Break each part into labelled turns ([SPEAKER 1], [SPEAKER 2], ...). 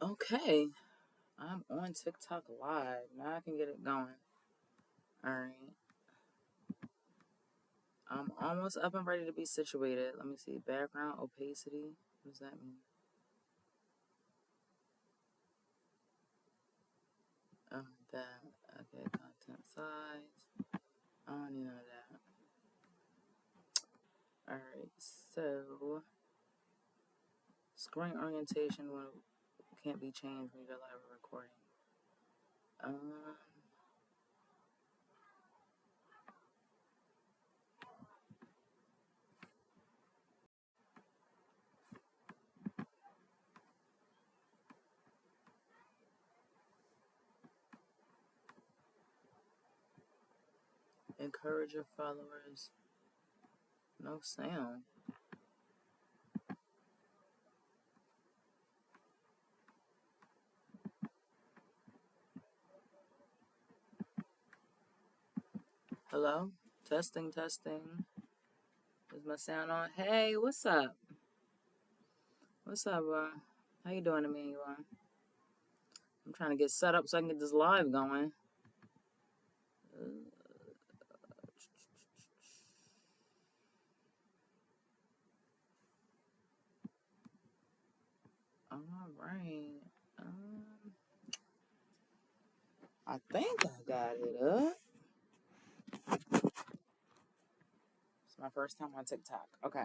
[SPEAKER 1] Okay, I'm on TikTok live. Now I can get it going. Alright. I'm almost up and ready to be situated. Let me see. Background opacity. What does that mean? That. Okay, content size. I don't need none of that. Alright, so screen orientation can't be changed when you're live recording. Um, encourage your followers. No sound. Hello? Testing, testing. Is my sound on? Hey, what's up? What's up, bro? How you doing, Emmanuel? I'm trying to get set up so I can get this live going. All right. I think I got it up. It's my first time on TikTok. Okay.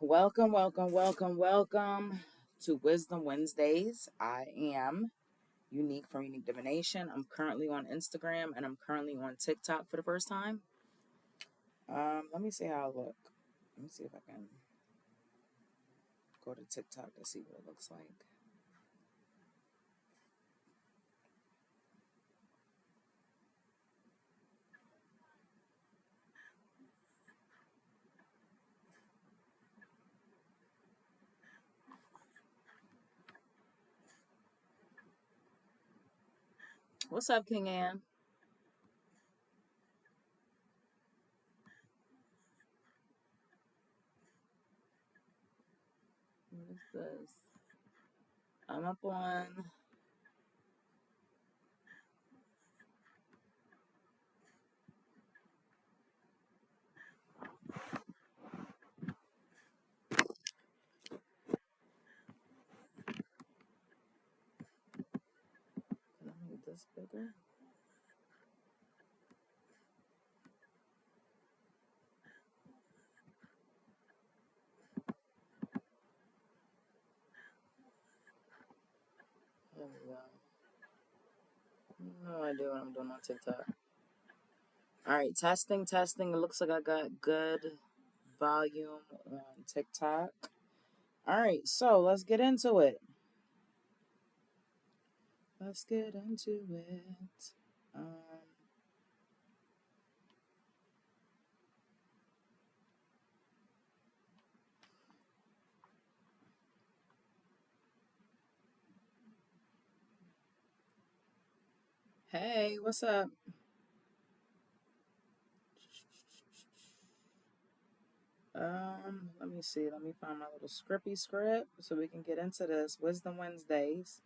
[SPEAKER 1] Welcome, welcome, welcome, welcome to Wisdom Wednesdays. I am Unique from Unique Divination. I'm currently on Instagram and I'm currently on TikTok for the first time. Let me see how I look. Let me see if I can go to TikTok to see what it looks like. What's up, King Ann? What is this? I'm up on. Can I make this bigger? There we go. No idea what I'm doing on TikTok. All right, testing, testing. It looks like I got good volume on TikTok. All right, so let's get into it. Let's get into it. Hey, what's up? Let me see. Let me find my little script so we can get into this. Wisdom Wednesdays.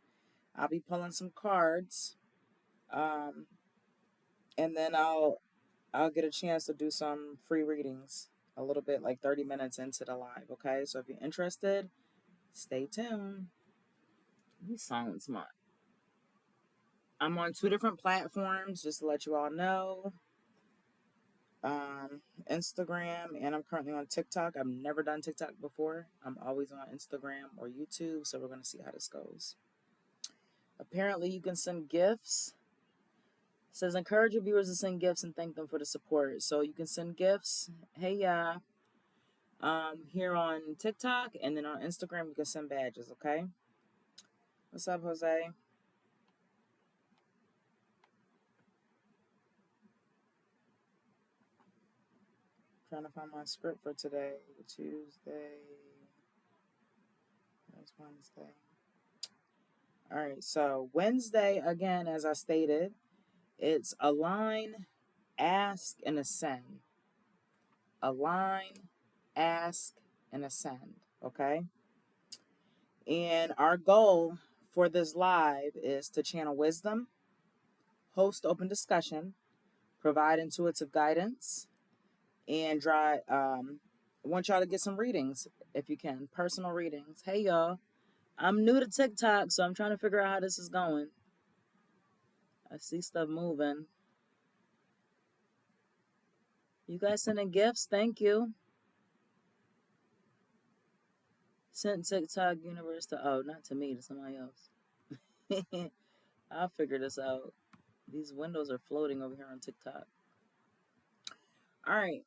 [SPEAKER 1] I'll be pulling some cards. And then I'll get a chance to do some free readings a little bit, like 30 minutes into the live, okay? So if you're interested, stay tuned. These sound smart. I'm on 2 different platforms, just to let you all know. Instagram, and I'm currently on TikTok. I've never done TikTok before. I'm always on Instagram or YouTube, so we're going to see how this goes. Apparently, you can send gifts. It says encourage your viewers to send gifts and thank them for the support. So you can send gifts. Hey, yeah. Here on TikTok, and then on Instagram, you can send badges, okay? What's up, Jose? Trying to find my script for today. Tuesday. That's Wednesday. All right, so Wednesday, again, as I stated, it's align, ask, and ascend. Align, ask, and ascend, okay? And our goal for this live is to channel wisdom, host open discussion, provide intuitive guidance, and I want y'all to get some readings if you can, personal readings. Hey y'all, I'm new to TikTok, so I'm trying to figure out how this is going. I see stuff moving. You guys sending gifts? Thank you. Sent TikTok universe to, oh, not to me, to somebody else. I'll figure this out. These windows are floating over here on TikTok. All right.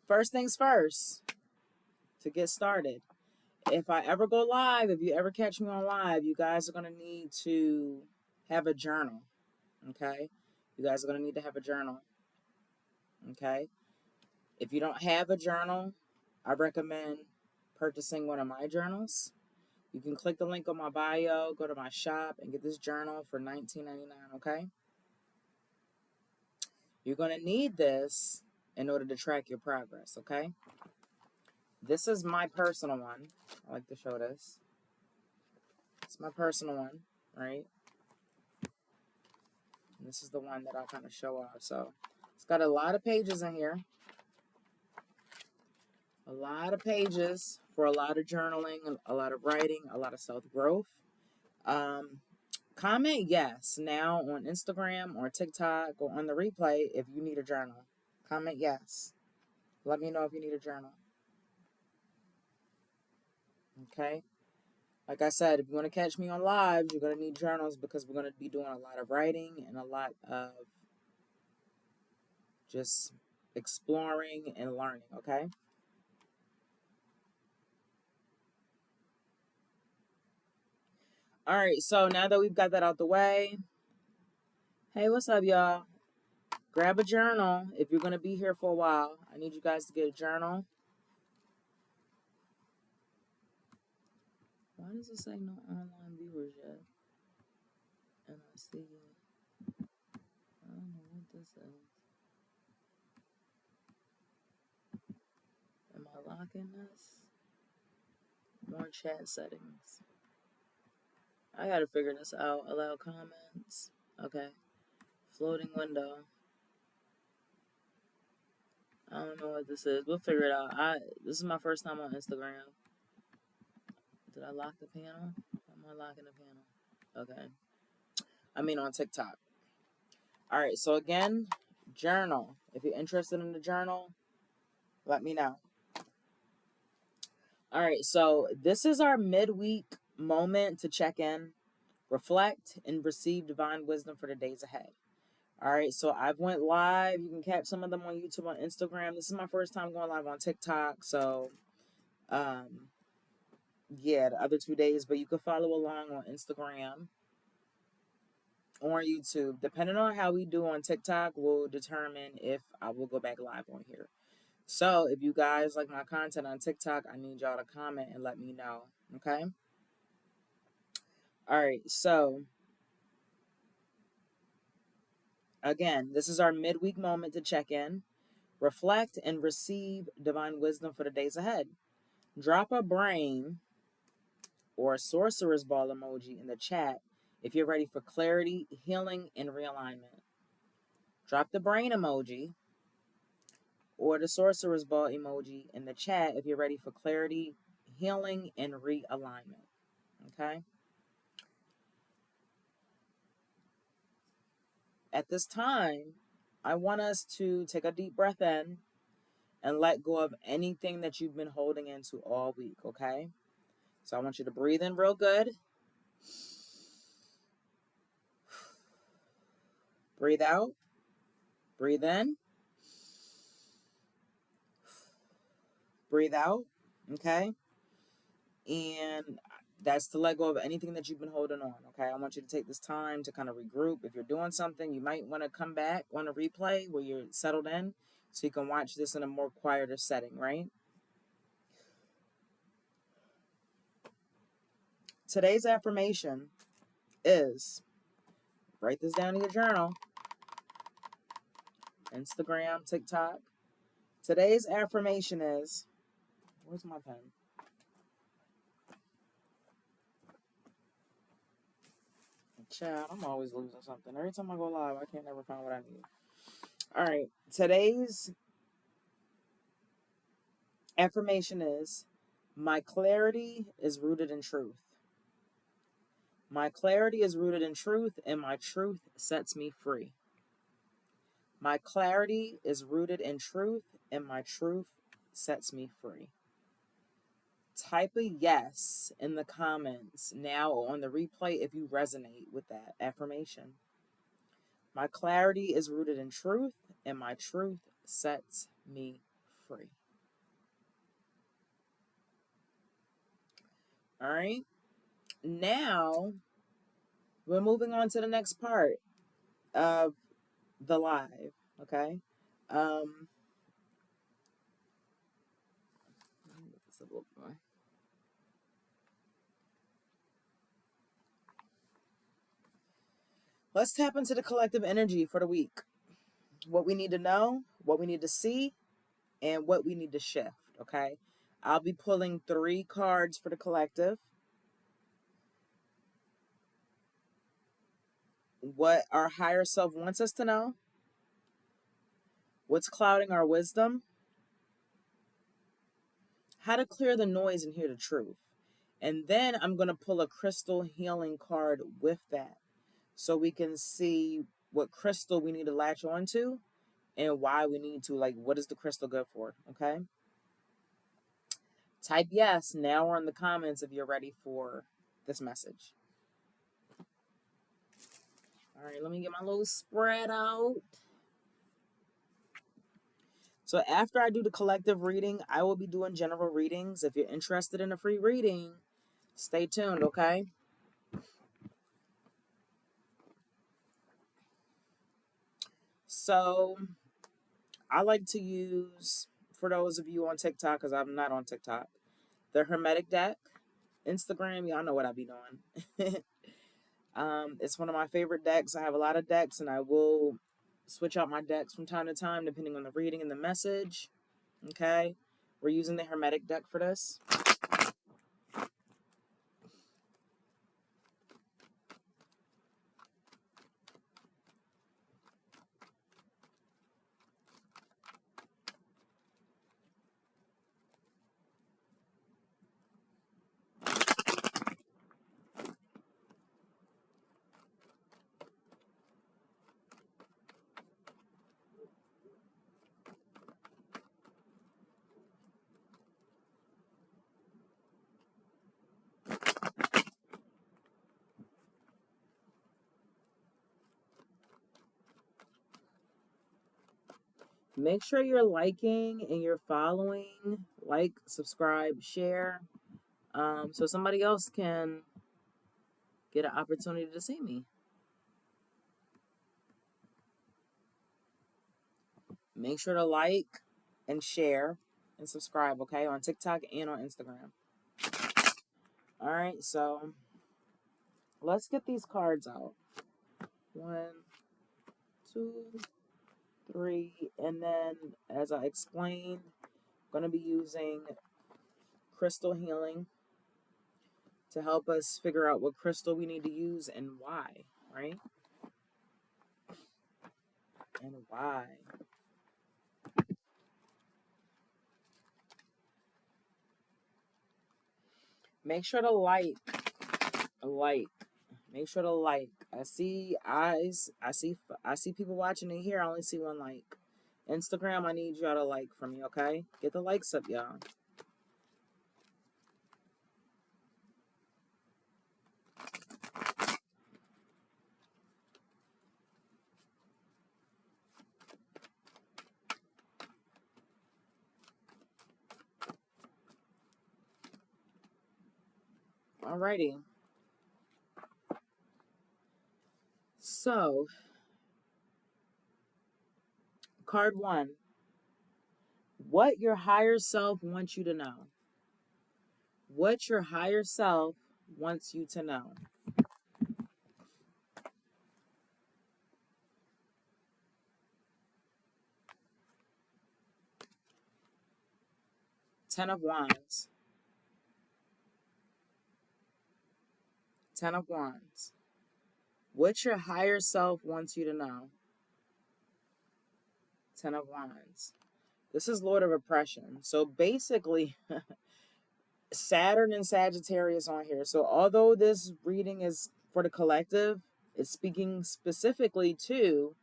[SPEAKER 1] First things first, to get started. If I ever go live, if you ever catch me on live, you guys are going to need to have a journal. Okay? You guys are going to need to have a journal. Okay? If you don't have a journal, I recommend purchasing one of my journals. You can click the link on my bio, go to my shop, and get this journal for $19.99, okay? You're going to need this in order to track your progress, okay? This is my personal one. I like to show this. It's my personal one, right? And this is the one that I'll kind of show off. So it's got a lot of pages in here. A lot of pages for a lot of journaling, a lot of writing, a lot of self-growth. Comment yes now on Instagram or TikTok or on the replay if you need a journal. Comment yes. Let me know if you need a journal. Okay? Like I said, if you want to catch me on live, you're going to need journals because we're going to be doing a lot of writing and a lot of just exploring and learning, okay? All right, so now that we've got that out the way, hey, what's up, y'all? Grab a journal if you're going to be here for a while. I need you guys to get a journal. Why does it say no online viewers yet? And I see, I don't know what this is. Am I locking this? More chat settings. I gotta figure this out. Allow comments. Okay. Floating window. I don't know what this is. We'll figure it out. This is my first time on Instagram. Did I lock the panel? Am I locking the panel? Okay. I mean on TikTok. All right. So again, journal. If you're interested in the journal, let me know. All right. So this is our midweek moment to check in, reflect, and receive divine wisdom for the days ahead. All right, so I've went live. You can catch some of them on YouTube, on Instagram. This is my first time going live on TikTok, so yeah, the other 2 days, but you can follow along on Instagram or YouTube. Depending on how we do on TikTok will determine if I will go back live on here. So if you guys like my content on TikTok, I need y'all to comment and let me know, okay? All right, so again, this is our midweek moment to check in, reflect, and receive divine wisdom for the days ahead. Drop a brain or a sorcerer's ball emoji in the chat if you're ready for clarity, healing, and realignment. Drop the brain emoji or the sorcerer's ball emoji in the chat if you're ready for clarity, healing, and realignment. Okay? At this time, I want us to take a deep breath in and let go of anything that you've been holding into all week, okay? So I want you to breathe in real good. Breathe out. Breathe in. Breathe out. Okay? And that's to let go of anything that you've been holding on, okay? I want you to take this time to kind of regroup. If you're doing something, you might want to come back on a replay where you're settled in so you can watch this in a more quieter setting, right? Today's affirmation is, write this down in your journal, Instagram, TikTok. Today's affirmation is, Where's my pen? Child, I'm always losing something. Every time I go live, I can't never find what I need. All right. Today's affirmation is, my clarity is rooted in truth. My clarity is rooted in truth, and my truth sets me free. My clarity is rooted in truth, and my truth sets me free. Type a yes in the comments now or on the replay if you resonate with that affirmation. My clarity is rooted in truth, and my truth sets me free. All right. Now, we're moving on to the next part of the live. Okay. Um, let's tap into the collective energy for the week. What we need to know, what we need to see, and what we need to shift. Okay. I'll be pulling 3 cards for the collective. What our higher self wants us to know, what's clouding our wisdom, how to clear the noise and hear the truth. And then I'm going to pull a crystal healing card with that so we can see what crystal we need to latch onto and why we need to. Like, what is the crystal good for? Okay. Type yes now or in the comments if you're ready for this message. All right, let me get my little spread out. So after I do the collective reading, I will be doing general readings. If you're interested in a free reading, stay tuned, okay? So I like to use, for those of you on TikTok, because I'm not on TikTok, the Hermetic deck. Instagram, y'all know what I be doing. It's one of my favorite decks. I have a lot of decks, and I will switch out my decks from time to time, depending on the reading and the message. Okay? We're using the Hermetic deck for this. Make sure you're liking and you're following. Like, subscribe, share. So somebody else can get an opportunity to see me. Make sure to like and share and subscribe, okay, on TikTok and on Instagram. All right, so let's get these cards out. 1, 2, 3, and then as I explained, I'm going to be using crystal healing to help us figure out what crystal we need to use and why, right? And why. Make sure to like. Make sure to like. I see eyes. I see people watching it here. I only see 1 like. Instagram, I need y'all to like for me, okay? Get the likes up, y'all. Alrighty. So, card 1. What your higher self wants you to know. What your higher self wants you to know. Ten of Wands. Ten of Wands. What your higher self wants you to know. Ten of Wands. This is Lord of Oppression. So basically, Saturn and Sagittarius on here. So although this reading is for the collective, it's speaking specifically to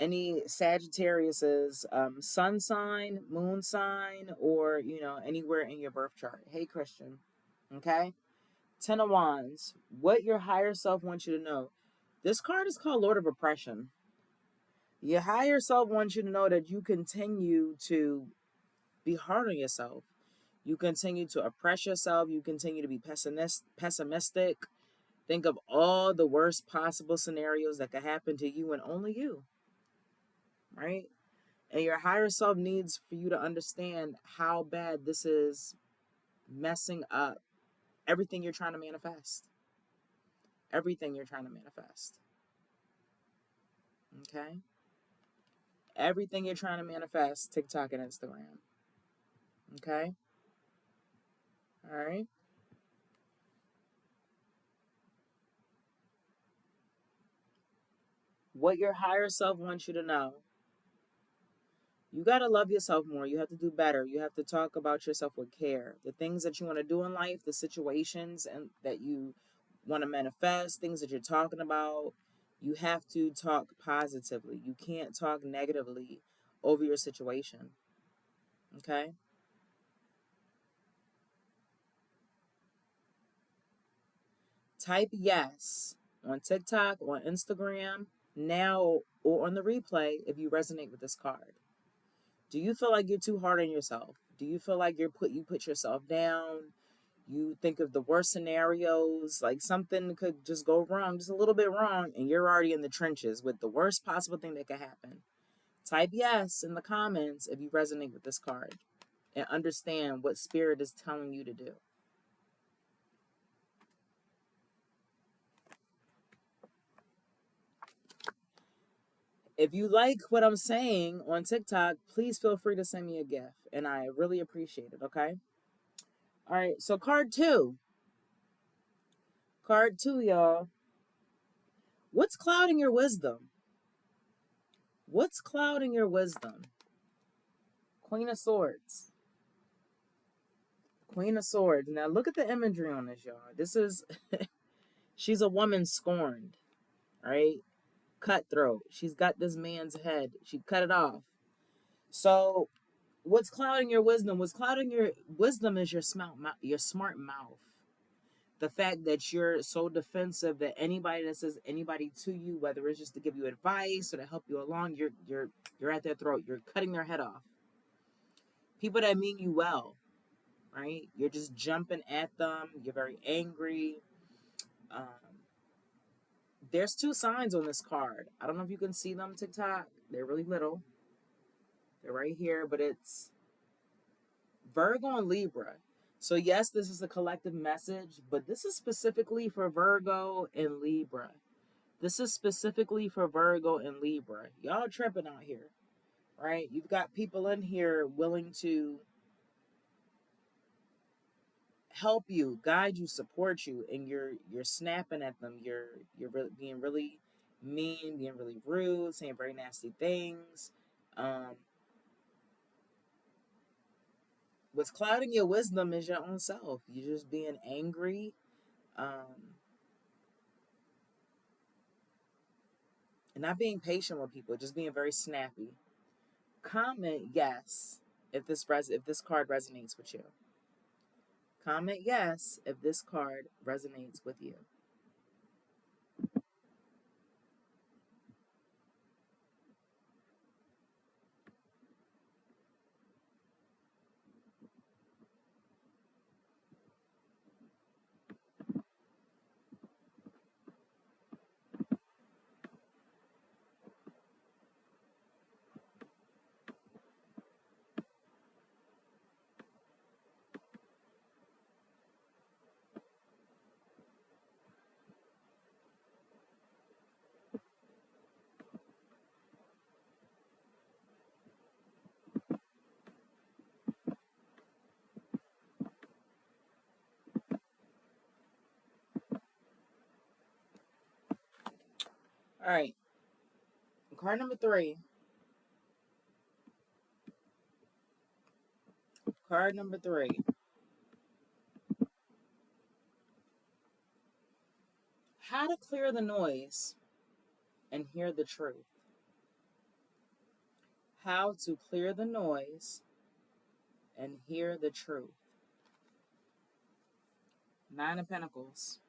[SPEAKER 1] any Sagittarius's sun sign, moon sign, or, anywhere in your birth chart. Hey, Christian. Okay? Ten of Wands. What your higher self wants you to know. This card is called Lord of Oppression. Your higher self wants you to know that you continue to be hard on yourself. You continue to oppress yourself. You continue to be pessimistic. Think of all the worst possible scenarios that could happen to you and only you. Right? And your higher self needs for you to understand how bad this is messing up everything you're trying to manifest. Everything you're trying to manifest. Okay? Everything you're trying to manifest, TikTok and Instagram. Okay? All right? What your higher self wants you to know. You got to love yourself more. You have to do better. You have to talk about yourself with care. The things that you want to do in life, the situations and that you want to manifest, things that you're talking about, you have to talk positively. You can't talk negatively over your situation. Okay? Type yes on TikTok, on Instagram, now, or on the replay if you resonate with this card. Do you feel like you're too hard on yourself? Do you feel like you put yourself down? You think of the worst scenarios, like something could just go wrong, just a little bit wrong, and you're already in the trenches with the worst possible thing that could happen. Type yes in the comments if you resonate with this card and understand what Spirit is telling you to do. If you like what I'm saying on TikTok, please feel free to send me a gift, and I really appreciate it, okay? All right, so card two. Card two, y'all. What's clouding your wisdom? What's clouding your wisdom? Queen of Swords. Queen of Swords. Now look at the imagery on this, y'all. This is, she's a woman scorned, right? Cutthroat. She's got this man's head. She cut it off. So what's clouding your wisdom? What's clouding your wisdom is your smart mouth. The fact that you're so defensive that anybody that says anybody to you, whether it's just to give you advice or to help you along, you're at their throat. You're cutting their head off. People that mean you well, right? You're just jumping at them. You're very angry. There's two signs on this card. I don't know if you can see them, TikTok. They're really little. They're right here, but it's Virgo and Libra. So yes, this is a collective message, but this is specifically for Virgo and Libra. This is specifically for Virgo and Libra. Y'all tripping out here, right? You've got people in here willing to help you, guide you, support you, and you're snapping at them. You're being really mean, being really rude, saying very nasty things. What's clouding your wisdom is your own self. You're just being angry, and not being patient with people. Just being very snappy. Comment yes if this card resonates with you. Comment yes if this card resonates with you. All right. Card number 3. Card number 3. How to clear the noise and hear the truth. How to clear the noise and hear the truth. 9 of Pentacles.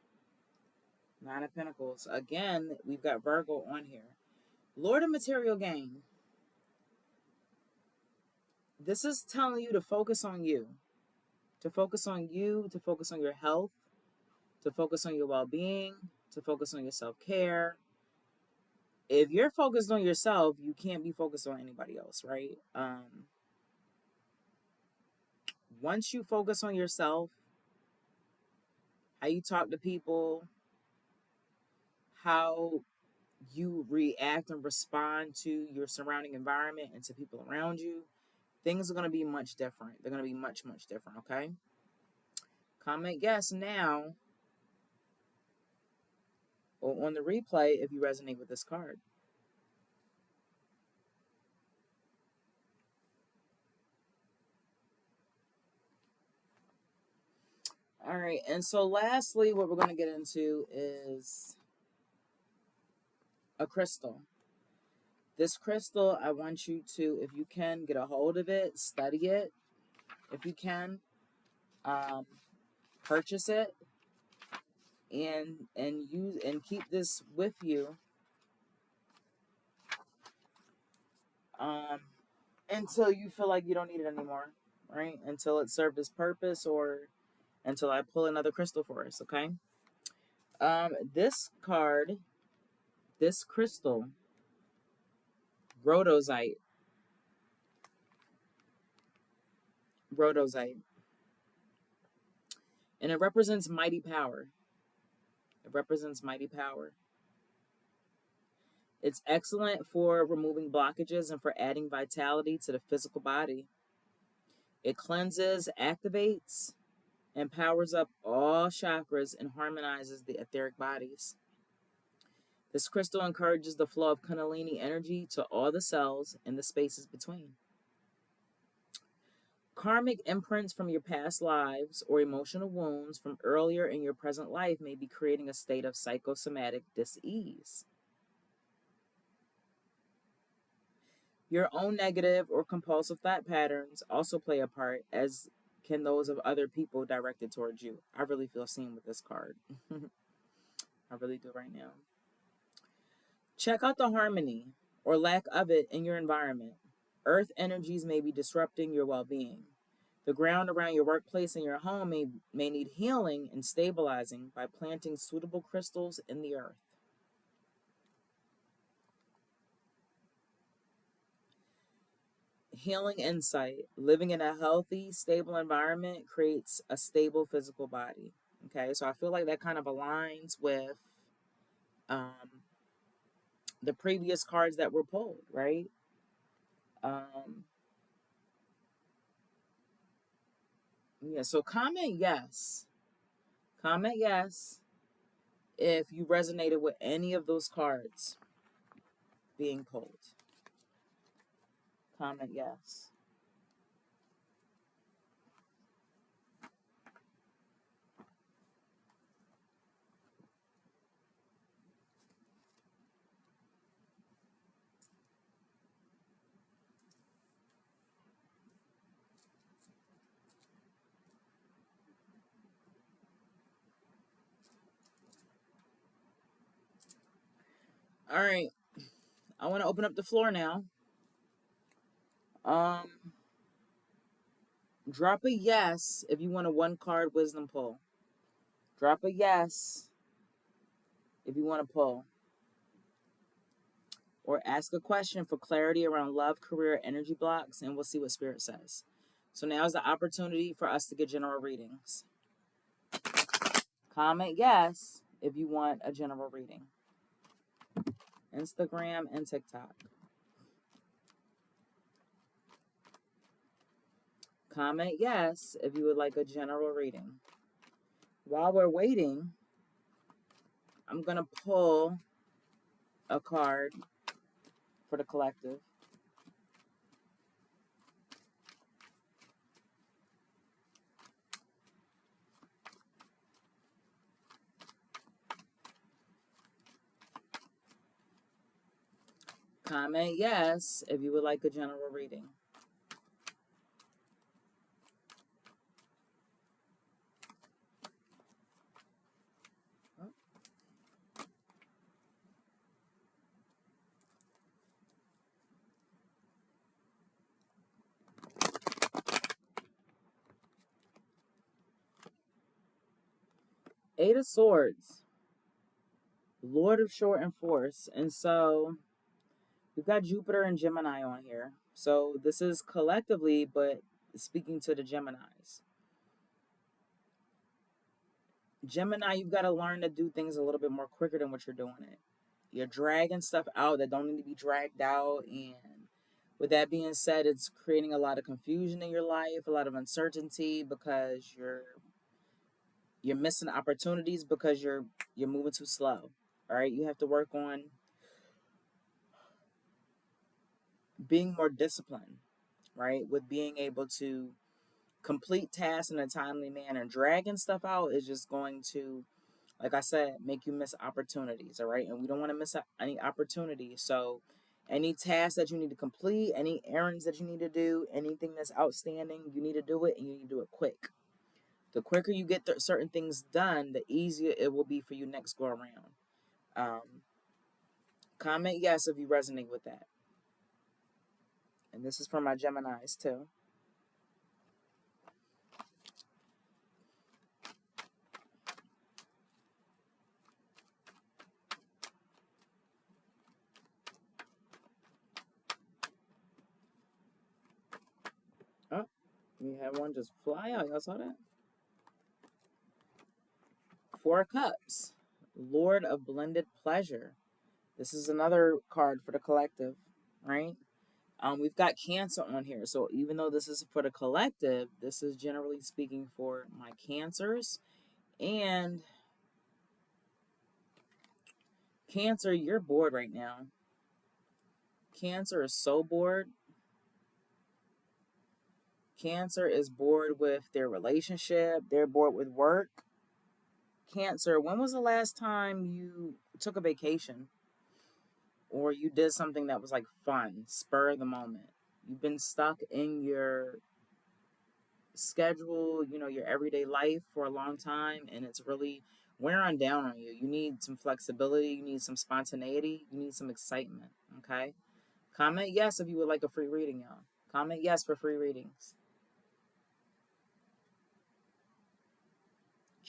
[SPEAKER 1] 9 of Pentacles. Again, we've got Virgo on here. Lord of Material Gain. This is telling you to focus on you. To focus on you, to focus on your health, to focus on your well-being, to focus on your self-care. If you're focused on yourself, you can't be focused on anybody else, right? Once you focus on yourself, how you talk to people, how you react and respond to your surrounding environment and to people around you, things are going to be much different. They're going to be much, much different, okay? Comment yes now or on the replay if you resonate with this card. All right, and so lastly, what we're going to get into is a crystal. This crystal, I want you to, if you can, get a hold of it, study it, if you can, purchase it, and use and keep this with you until you feel like you don't need it anymore, right? Until it served its purpose or until I pull another crystal for us, okay? This card, this crystal, rhodozite. Rhodozite. And it represents mighty power. It represents mighty power. It's excellent for removing blockages and for adding vitality to the physical body. It cleanses, activates, and powers up all chakras and harmonizes the etheric bodies. This crystal encourages the flow of Kundalini energy to all the cells and the spaces between. Karmic imprints from your past lives or emotional wounds from earlier in your present life may be creating a state of psychosomatic dis-ease. Your own negative or compulsive thought patterns also play a part, as can those of other people directed towards you. I really feel seen with this card. I really do right now. Check out the harmony or lack of it in your environment. Earth energies may be disrupting your well-being. The ground around your workplace and your home may need healing and stabilizing by planting suitable crystals in the earth. Healing insight. Living in a healthy, stable environment creates a stable physical body. Okay, so I feel like that kind of aligns with the previous cards that were pulled, right? Yeah, so comment yes. Comment yes if you resonated with any of those cards being pulled. Comment yes. All right. I want to open up the floor now. Drop a yes if you want a 1-card wisdom pull. Drop a yes if you want to pull. Or ask a question for clarity around love, career, energy blocks, and we'll see what Spirit says. So now is the opportunity for us to get general readings. Comment yes if you want a general reading. Instagram and TikTok. Comment yes if you would like a general reading. While we're waiting, I'm going to pull a card for the collective. Comment yes if you would like a general reading. Eight of Swords, Lord of Short and Force. And so we've got Jupiter and Gemini on here. So this is collectively, but speaking to the Geminis. Gemini, you've got to learn to do things a little bit more quicker than what you're doing it. You're dragging stuff out that don't need to be dragged out. And with that being said, it's creating a lot of confusion in your life, a lot of uncertainty because you're missing opportunities because you're moving too slow. All right, you have to work on being more disciplined, right? With being able to complete tasks in a timely manner. Dragging stuff out is just going to, like I said, make you miss opportunities, all right? And we don't want to miss any opportunities. So any task that you need to complete, any errands that you need to do, anything that's outstanding, you need to do it, and you need to do it quick. The quicker you get certain things done, the easier it will be for you next go around. Comment yes if you resonate with that. And this is for my Geminis too. Oh, we had one just fly out. Y'all saw that? Four of Cups, Lord of Blended Pleasure. This is another card for the collective, right? We've got Cancer on here. So even though this is for the collective, this is generally speaking for my Cancers. And Cancer, you're bored right now. Cancer is so bored. Cancer is bored with their relationship. They're bored with work. Cancer, when was the last time you took a vacation? Or you did something that was like fun, spur of the moment? You've been stuck in your schedule, your everyday life for a long time, and it's really wearing down on you. You need some flexibility, you need some spontaneity, you need some excitement, okay? Comment yes if you would like a free reading, y'all. Comment yes for free readings.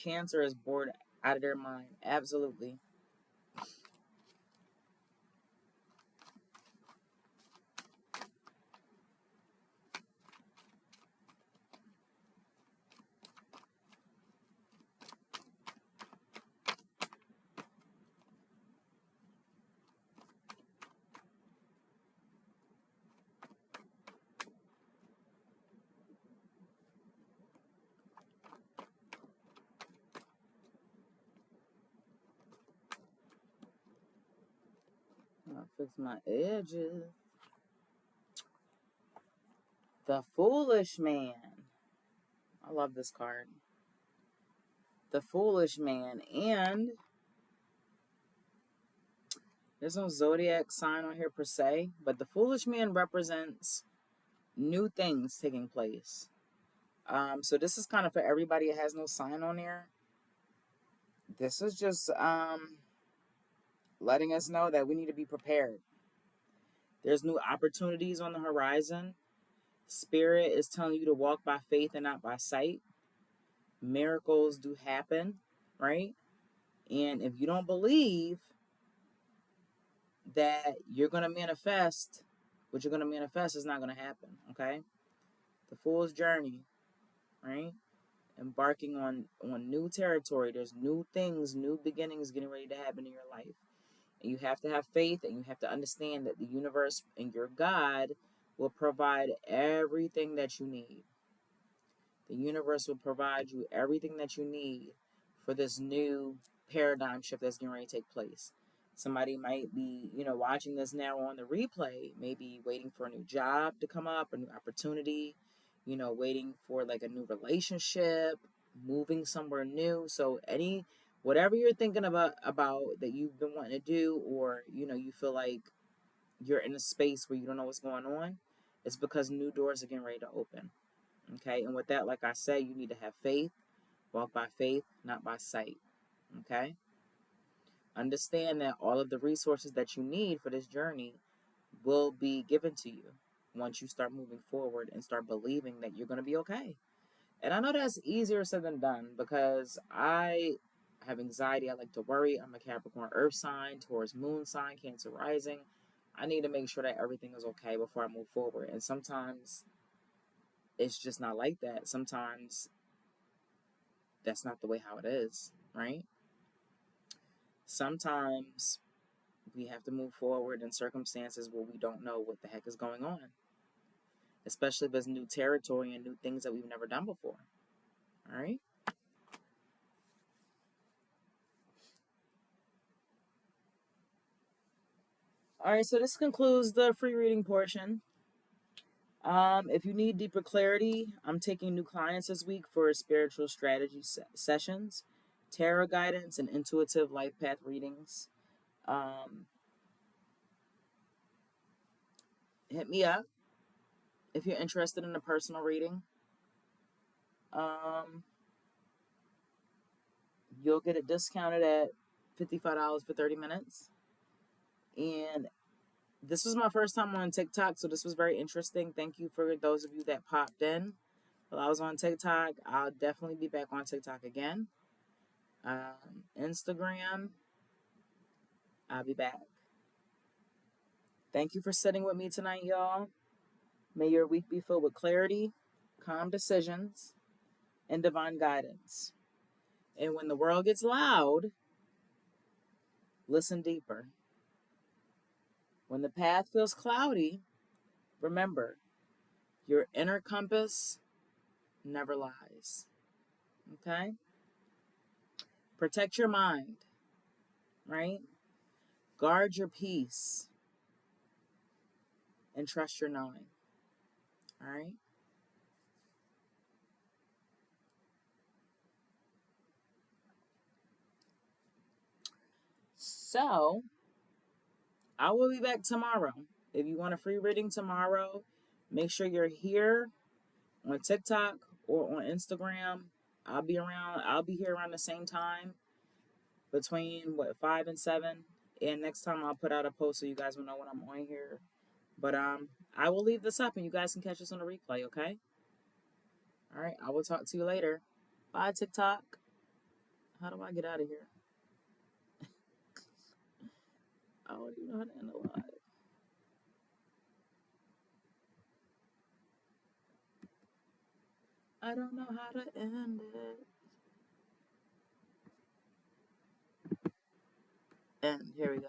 [SPEAKER 1] Cancer is bored out of their mind. Absolutely. I'll fix my edges. The Foolish Man. I love this card. The Foolish Man. And there's no zodiac sign on here per se, but the Foolish Man represents new things taking place. So this is kind of for everybody that has no sign on there. This is just letting us know that we need to be prepared. There's new opportunities on the horizon. Spirit is telling you to walk by faith and not by sight. Miracles do happen, right? And if you don't believe that you're going to manifest, what you're going to manifest is not going to happen, okay? The Fool's Journey, right? Embarking on new territory. There's new things, new beginnings getting ready to happen in your life. And you have to have faith, and you have to understand that the universe and your God will provide everything that you need. The universe will provide you everything that you need for this new paradigm shift that's getting ready to take place. Somebody might be, watching this now on the replay, maybe waiting for a new job to come up, a new opportunity, waiting for like a new relationship, moving somewhere new. So whatever you're thinking about that you've been wanting to do, or you feel like you're in a space where you don't know what's going on, it's because new doors are getting ready to open. Okay. And with that, like I said, you need to have faith, walk by faith, not by sight. Okay. Understand that all of the resources that you need for this journey will be given to you once you start moving forward and start believing that you're going to be okay. And I know that's easier said than done, because I have anxiety. I like to worry. I'm a Capricorn earth sign, Taurus moon sign, Cancer rising. I need to make sure that everything is okay before I move forward. And sometimes it's just not like that. Sometimes that's not the way how it is, right? Sometimes we have to move forward in circumstances where we don't know what the heck is going on, especially if it's new territory and new things that we've never done before. All right. All right, so this concludes the free reading portion. If you need deeper clarity, I'm taking new clients this week for spiritual strategy sessions, tarot guidance, and intuitive life path readings. Hit me up if you're interested in a personal reading. You'll get it discounted at $55 for 30 minutes. And this was my first time on TikTok, so this was very interesting. Thank you for those of you that popped in while I was on TikTok. I'll definitely be back on TikTok again. Instagram, I'll be back. Thank you for sitting with me tonight, y'all. May your week be filled with clarity, calm decisions, and divine guidance. And when the world gets loud, listen deeper. When the path feels cloudy, remember, your inner compass never lies. Okay? Protect your mind, right? Guard your peace and trust your knowing. All right? So, I will be back tomorrow. If you want a free reading tomorrow, make sure you're here on TikTok or on Instagram. I'll be around. I'll be here around the same time, between 5 and 7. And next time I'll put out a post so you guys will know when I'm on here. But I will leave this up and you guys can catch us on the replay, okay? All right, I will talk to you later. Bye, TikTok. How do I get out of here? I don't even know how to end the live. I don't know how to end it. And here we go.